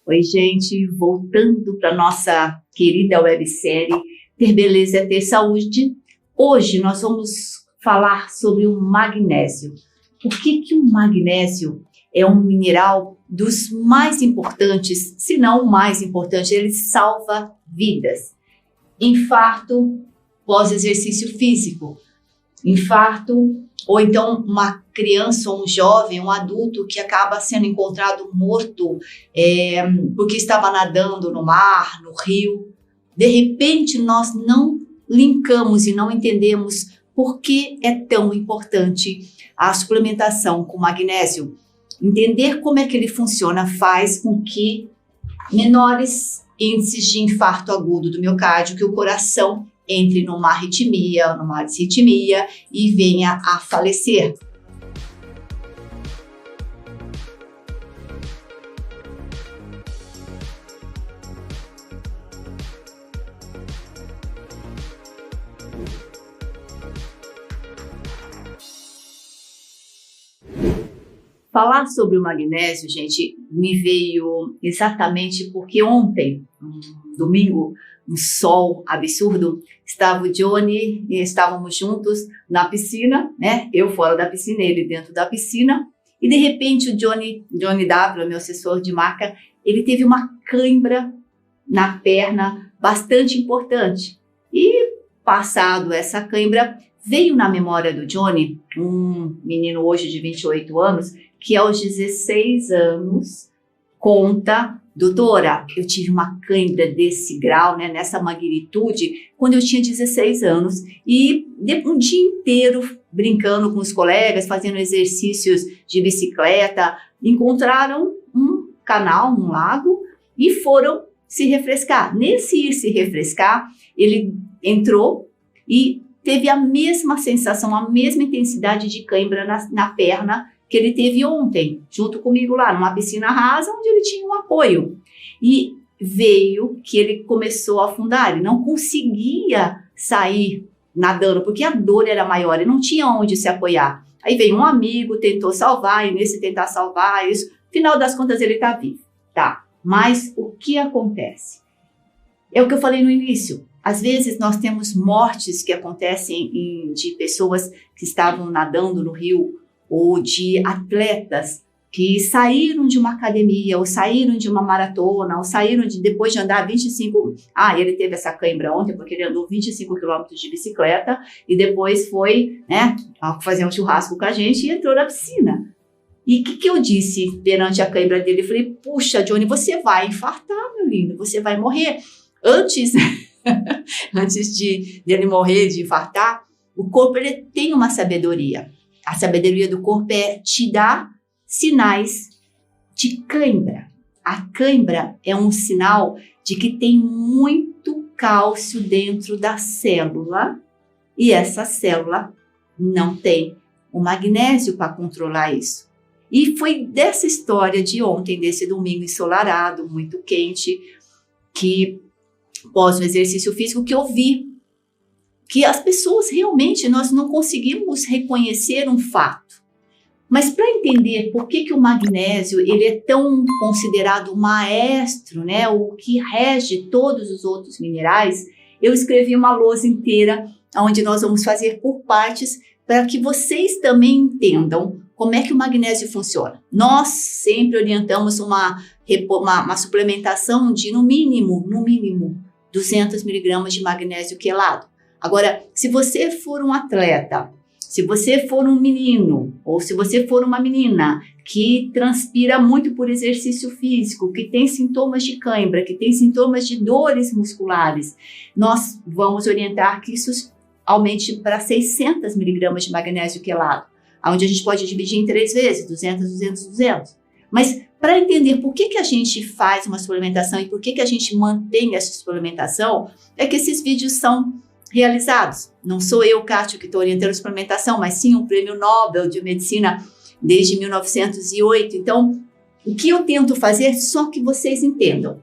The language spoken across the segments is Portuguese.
Oi, gente, voltando para nossa querida websérie Ter Beleza é Ter Saúde. Hoje nós vamos falar sobre o magnésio. Por que o magnésio é um mineral dos mais importantes, se não o mais importante? Ele salva vidas. Infarto pós-exercício físico, infarto, ou então uma criança, um jovem, um adulto que acaba sendo encontrado morto porque estava nadando no mar, no rio. De repente, nós não linkamos e não entendemos por que é tão importante a suplementação com magnésio. Entender como é que ele funciona faz com que menores índices de infarto agudo do miocárdio, que o coração entre numa arritmia, numa disritmia e venha a falecer. Falar sobre o magnésio, gente, me veio exatamente porque ontem, domingo, um sol absurdo, estava o Johnny e estávamos juntos na piscina, né? Eu fora da piscina, ele dentro da piscina, e de repente o Johnny W, meu assessor de marca, ele teve uma cãibra na perna bastante importante. E passado essa cãibra, veio na memória do Johnny, um menino hoje de 28 anos, que aos 16 anos conta: doutora, eu tive uma cãibra desse grau, né, nessa magnitude, quando eu tinha 16 anos, e um dia inteiro brincando com os colegas, fazendo exercícios de bicicleta, encontraram um canal, um lago, e foram se refrescar. Nesse ir se refrescar, ele entrou e teve a mesma sensação, a mesma intensidade de cãibra na perna que ele teve ontem, junto comigo lá, numa piscina rasa, onde ele tinha um apoio. E veio que ele começou a afundar, ele não conseguia sair nadando, porque a dor era maior, ele não tinha onde se apoiar. Aí veio um amigo, tentou salvar, e nesse tentar salvar, isso, no final das contas ele está vivo, tá? Mas o que acontece? É o que eu falei no início. Às vezes nós temos mortes que acontecem de pessoas que estavam nadando no rio, ou de atletas que saíram de uma academia, ou saíram de uma maratona, ou saíram depois de andar 25... ele teve essa cãibra ontem porque ele andou 25 quilômetros de bicicleta e depois foi, né, fazer um churrasco com a gente e entrou na piscina. E o que eu disse perante a cãibra dele? Eu falei: puxa, Johnny, você vai infartar, meu lindo, você vai morrer. Antes de ele morrer, de infartar, o corpo ele tem uma sabedoria. A sabedoria do corpo é te dar sinais de cãibra. A cãibra é um sinal de que tem muito cálcio dentro da célula e essa célula não tem o magnésio para controlar isso. E foi dessa história de ontem, desse domingo ensolarado, muito quente, que pós o exercício físico, que eu vi que as pessoas realmente, nós não conseguimos reconhecer um fato. Mas para entender por que o magnésio ele é tão considerado o maestro, né, o que rege todos os outros minerais, eu escrevi uma lousa inteira onde nós vamos fazer por partes para que vocês também entendam como é que o magnésio funciona. Nós sempre orientamos uma suplementação de no mínimo 200 miligramas de magnésio quelado. Agora, se você for um atleta, se você for um menino ou se você for uma menina que transpira muito por exercício físico, que tem sintomas de cãibra, que tem sintomas de dores musculares, nós vamos orientar que isso aumente para 600 miligramas de magnésio quelado, onde a gente pode dividir em 3 vezes, 200, 200, 200. Mas para entender por que a gente faz uma suplementação e por que a gente mantém essa suplementação, é que esses vídeos são realizados. Não sou eu, Kátia, que estou orientando a suplementação, mas sim um prêmio Nobel de Medicina desde 1908. Então, o que eu tento fazer, só que vocês entendam.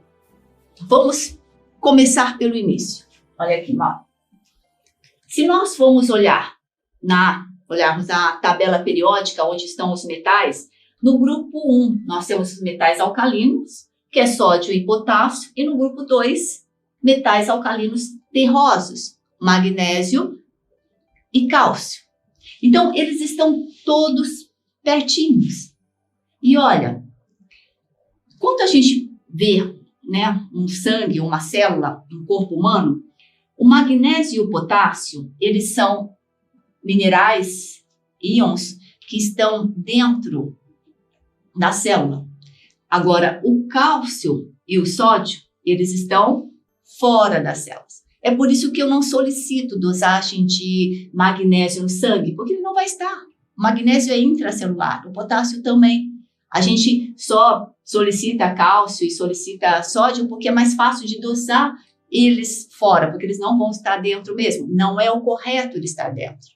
Vamos começar pelo início. Olha aqui, mal. Se nós formos olharmos a tabela periódica onde estão os metais, no grupo 1 nós temos os metais alcalinos, que é sódio e potássio, e no grupo 2, metais alcalinos terrosos, magnésio e cálcio. Então, eles estão todos pertinhos. E olha, quando a gente vê, né, um sangue, uma célula, um corpo humano, o magnésio e o potássio, eles são minerais, íons, que estão dentro da célula. Agora, o cálcio e o sódio, eles estão fora das células. É por isso que eu não solicito dosagem de magnésio no sangue, porque ele não vai estar. O magnésio é intracelular, o potássio também. A gente só solicita cálcio e solicita sódio porque é mais fácil de dosar eles fora, porque eles não vão estar dentro mesmo. Não é o correto de estar dentro.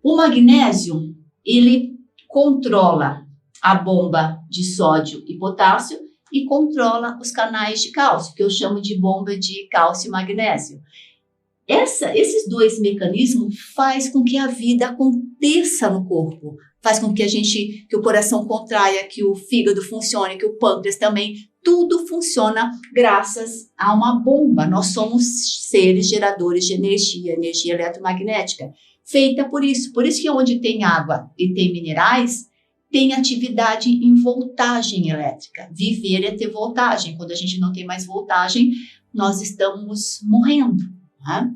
O magnésio, ele controla a bomba de sódio e potássio e controla os canais de cálcio, que eu chamo de bomba de cálcio e magnésio. Esses dois mecanismos faz com que a vida aconteça no corpo, faz com que que o coração contraia, que o fígado funcione, que o pâncreas também, tudo funciona graças a uma bomba. Nós somos seres geradores de energia eletromagnética, feita por isso que onde tem água e tem minerais, tem atividade em voltagem elétrica. Viver é ter voltagem. Quando a gente não tem mais voltagem, nós estamos morrendo. Né?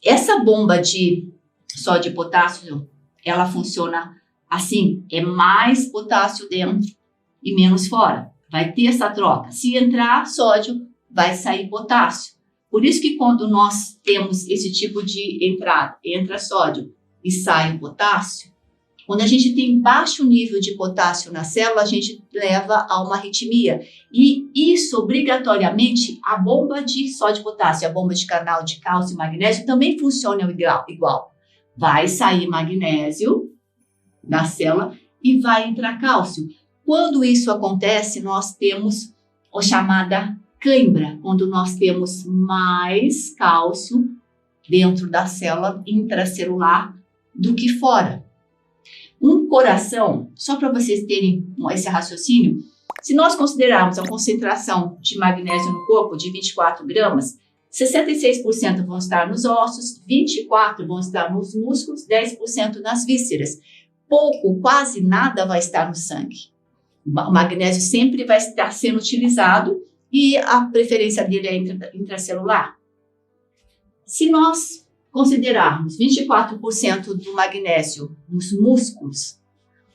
Essa bomba de sódio e potássio, ela funciona assim, é mais potássio dentro e menos fora. Vai ter essa troca. Se entrar sódio, vai sair potássio. Por isso que quando nós temos esse tipo de entrada, entra sódio e sai potássio, quando a gente tem baixo nível de potássio na célula, a gente leva a uma arritmia. E isso, obrigatoriamente, a bomba de sódio e potássio, a bomba de canal de cálcio e magnésio também funciona igual. Vai sair magnésio da célula e vai entrar cálcio. Quando isso acontece, nós temos a chamada cãibra, quando nós temos mais cálcio dentro da célula intracelular do que fora. Um coração, só para vocês terem esse raciocínio, se nós considerarmos a concentração de magnésio no corpo de 24 gramas, 66% vão estar nos ossos, 24% vão estar nos músculos, 10% nas vísceras. Pouco, quase nada vai estar no sangue. O magnésio sempre vai estar sendo utilizado e a preferência dele é intracelular. Se nós considerarmos 24% do magnésio nos músculos,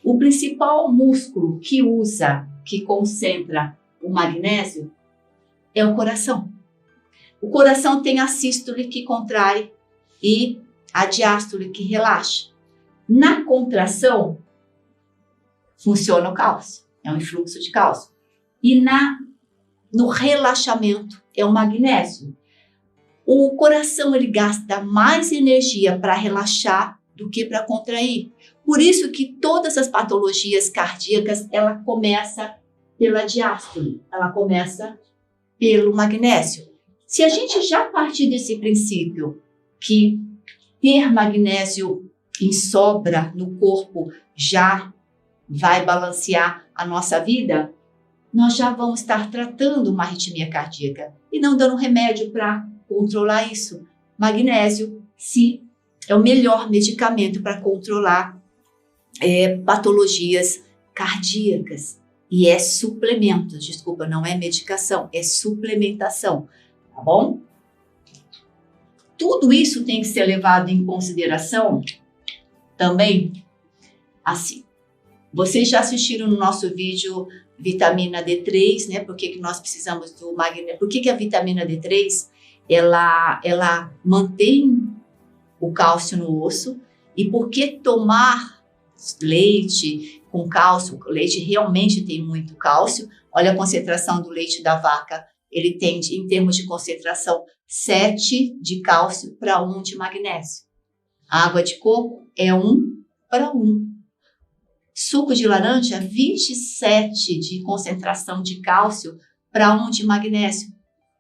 o principal músculo que concentra o magnésio é o coração. O coração tem a sístole que contrai e a diástole que relaxa. Na contração, funciona o cálcio, é um influxo de cálcio. E no relaxamento é o magnésio. O coração ele gasta mais energia para relaxar do que para contrair. Por isso que todas as patologias cardíacas, ela começa pela diástole, ela começa pelo magnésio. Se a gente já partir desse princípio que ter magnésio em sobra no corpo já vai balancear a nossa vida, nós já vamos estar tratando uma arritmia cardíaca e não dando remédio para controlar isso. Magnésio, sim, é o melhor medicamento para controlar patologias cardíacas. E é suplemento, desculpa, não é medicação, é suplementação, tá bom? Tudo isso tem que ser levado em consideração também, assim. Vocês já assistiram no nosso vídeo vitamina D3, né? Por que nós precisamos do magnésio? Por que a vitamina D3 ela mantém o cálcio no osso? E por que tomar leite com cálcio? O leite realmente tem muito cálcio. Olha a concentração do leite da vaca. Ele tem, em termos de concentração, 7 de cálcio para 1 de magnésio. A água de coco é 1 para 1. Suco de laranja, 27 de concentração de cálcio para 1 de magnésio.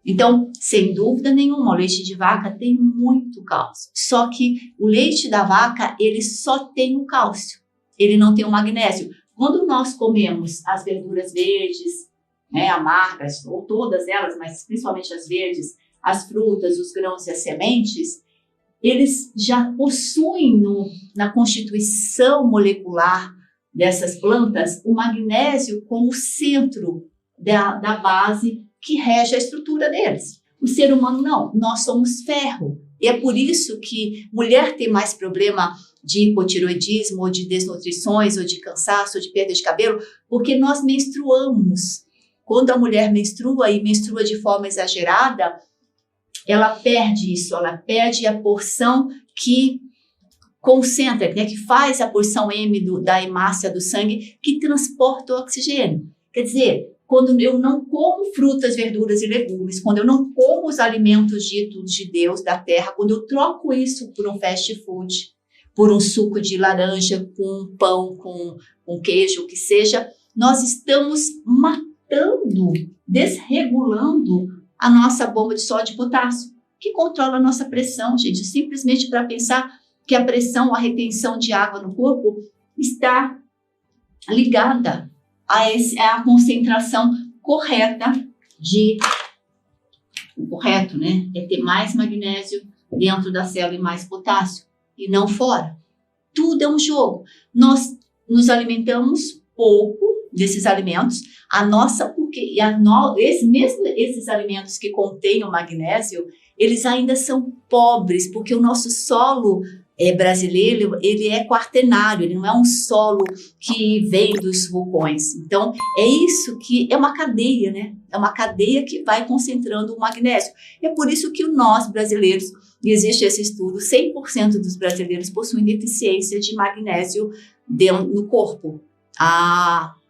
Então, sem dúvida nenhuma, o leite de vaca tem muito cálcio. Só que o leite da vaca, ele só tem o cálcio. Ele não tem o magnésio. quando nós comemos as verduras verdes, né, amargas, ou todas elas, mas principalmente as verdes, as frutas, os grãos e as sementes, eles já possuem na constituição molecular dessas plantas o magnésio como centro da base que rege a estrutura deles. O ser humano não, nós somos ferro. E é por isso que mulher tem mais problema de hipotiroidismo, ou de desnutrições, ou de cansaço, ou de perda de cabelo, porque nós menstruamos. Quando a mulher menstrua e menstrua de forma exagerada, ela perde isso, ela perde a porção que concentra, né, que faz a porção M da hemácia do sangue, que transporta o oxigênio. Quer dizer, quando eu não como frutas, verduras e legumes, quando eu não como os alimentos ditos de Deus, da terra, quando eu troco isso por um fast food, por um suco de laranja, com um pão, com queijo, o que seja, nós estamos matando, desregulando a nossa bomba de sódio e potássio, que controla a nossa pressão, gente. Simplesmente para pensar que a pressão, a retenção de água no corpo está ligada a concentração correta o correto, né? É ter mais magnésio dentro da célula e mais potássio, e não fora. Tudo é um jogo. Nós nos alimentamos pouco desses alimentos, mesmo esses alimentos que contêm o magnésio, eles ainda são pobres, porque o nosso solo brasileiro, ele é quaternário, ele não é um solo que vem dos vulcões. Então, é isso que é uma cadeia, né? É uma cadeia que vai concentrando o magnésio. É por isso que nós, brasileiros, e existe esse estudo, 100% dos brasileiros possuem deficiência de magnésio no corpo.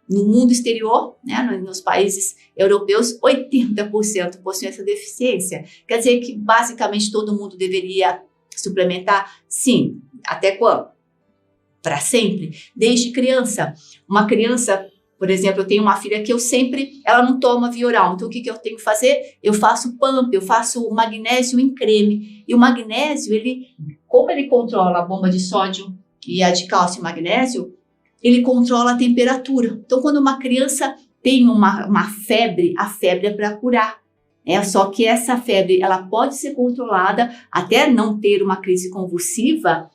No mundo exterior, né, nos países europeus, 80% possuem essa deficiência. Quer dizer que basicamente todo mundo deveria suplementar? Sim. Até quando? Para sempre. Desde criança. Uma criança, por exemplo, eu tenho uma filha que ela não toma Vioral. Então o que eu tenho que fazer? Eu faço pump, eu faço o magnésio em creme. E o magnésio, como ele controla a bomba de sódio e a de cálcio e magnésio, ele controla a temperatura. Então, quando uma criança tem uma febre, a febre é para curar. Só que essa febre ela pode ser controlada até não ter uma crise convulsiva,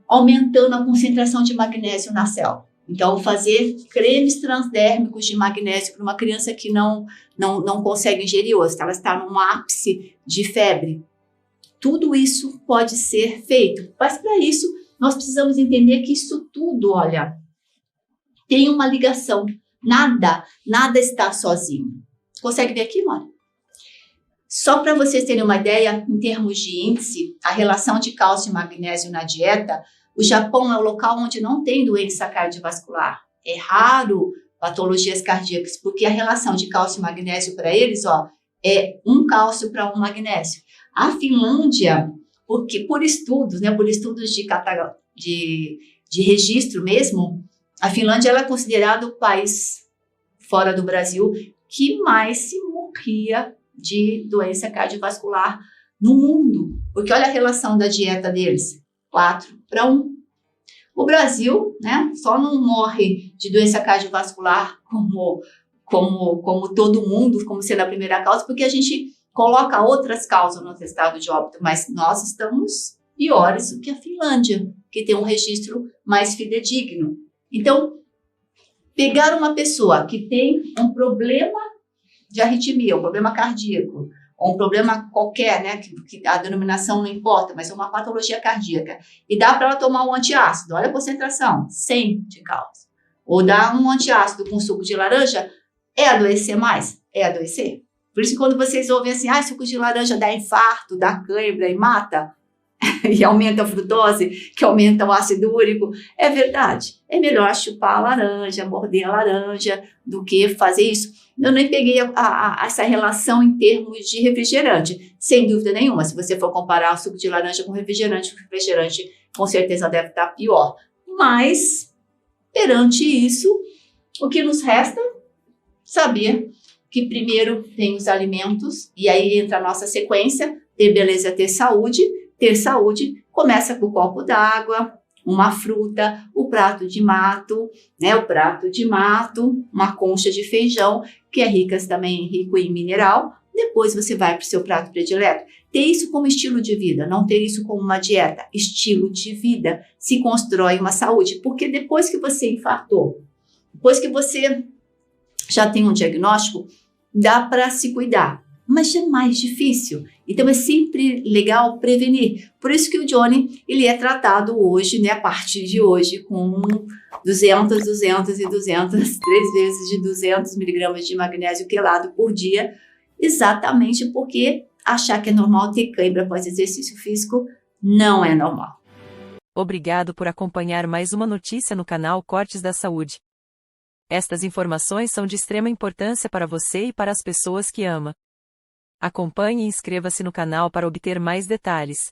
aumentando a concentração de magnésio na célula. Então, fazer cremes transdérmicos de magnésio para uma criança que não consegue ingerir, ou ela está num ápice de febre. Tudo isso pode ser feito. Mas, para isso, nós precisamos entender que isso tudo, olha, tem uma ligação. Nada está sozinho. Consegue ver aqui, Mônica? Só para vocês terem uma ideia, em termos de índice, a relação de cálcio e magnésio na dieta, o Japão é o local onde não tem doença cardiovascular. É raro patologias cardíacas, porque a relação de cálcio e magnésio para eles, é 1 cálcio para 1 magnésio. A Finlândia, porque por estudos, né, de registro mesmo, a Finlândia ela é considerada o país fora do Brasil que mais se morria de doença cardiovascular no mundo. Porque olha a relação da dieta deles, 4:1. O Brasil, né, só não morre de doença cardiovascular como todo mundo, como sendo a primeira causa, porque a gente coloca outras causas no atestado de óbito, mas nós estamos piores do que a Finlândia, que tem um registro mais fidedigno. Então, pegar uma pessoa que tem um problema de arritmia, um problema cardíaco, ou um problema qualquer, né, que a denominação não importa, mas é uma patologia cardíaca, e dá para ela tomar um antiácido, olha a concentração, 100 de cálcio, ou dá um antiácido com suco de laranja, é adoecer mais? É adoecer. Por isso que quando vocês ouvem assim, suco de laranja dá infarto, dá cãibra e mata, e aumenta a frutose, que aumenta o ácido úrico, é verdade. É melhor chupar a laranja, morder a laranja, do que fazer isso. Eu nem peguei essa relação em termos de refrigerante, sem dúvida nenhuma. Se você for comparar o suco de laranja com refrigerante, o refrigerante com certeza deve estar pior. Mas, perante isso, o que nos resta? Saber que primeiro tem os alimentos, e aí entra a nossa sequência, ter beleza, ter saúde. Ter saúde começa com um copo d'água, uma fruta, o prato de mato, né? O prato de mato, uma concha de feijão, que é rico em mineral. Depois você vai para o seu prato predileto. Ter isso como estilo de vida, não ter isso como uma dieta. Estilo de vida se constrói uma saúde, porque depois que você infartou, depois que você já tem um diagnóstico, dá para se cuidar, mas é mais difícil. Então é sempre legal prevenir. Por isso que o Johnny, ele é tratado hoje, né, a partir de hoje, com 200, 3 vezes de 200 miligramas de magnésio quelado por dia, exatamente porque achar que é normal ter cãibra após exercício físico não é normal. Obrigado por acompanhar mais uma notícia no canal Cortes da Saúde. Estas informações são de extrema importância para você e para as pessoas que ama. Acompanhe e inscreva-se no canal para obter mais detalhes.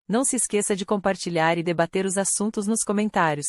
Não se esqueça de compartilhar e debater os assuntos nos comentários.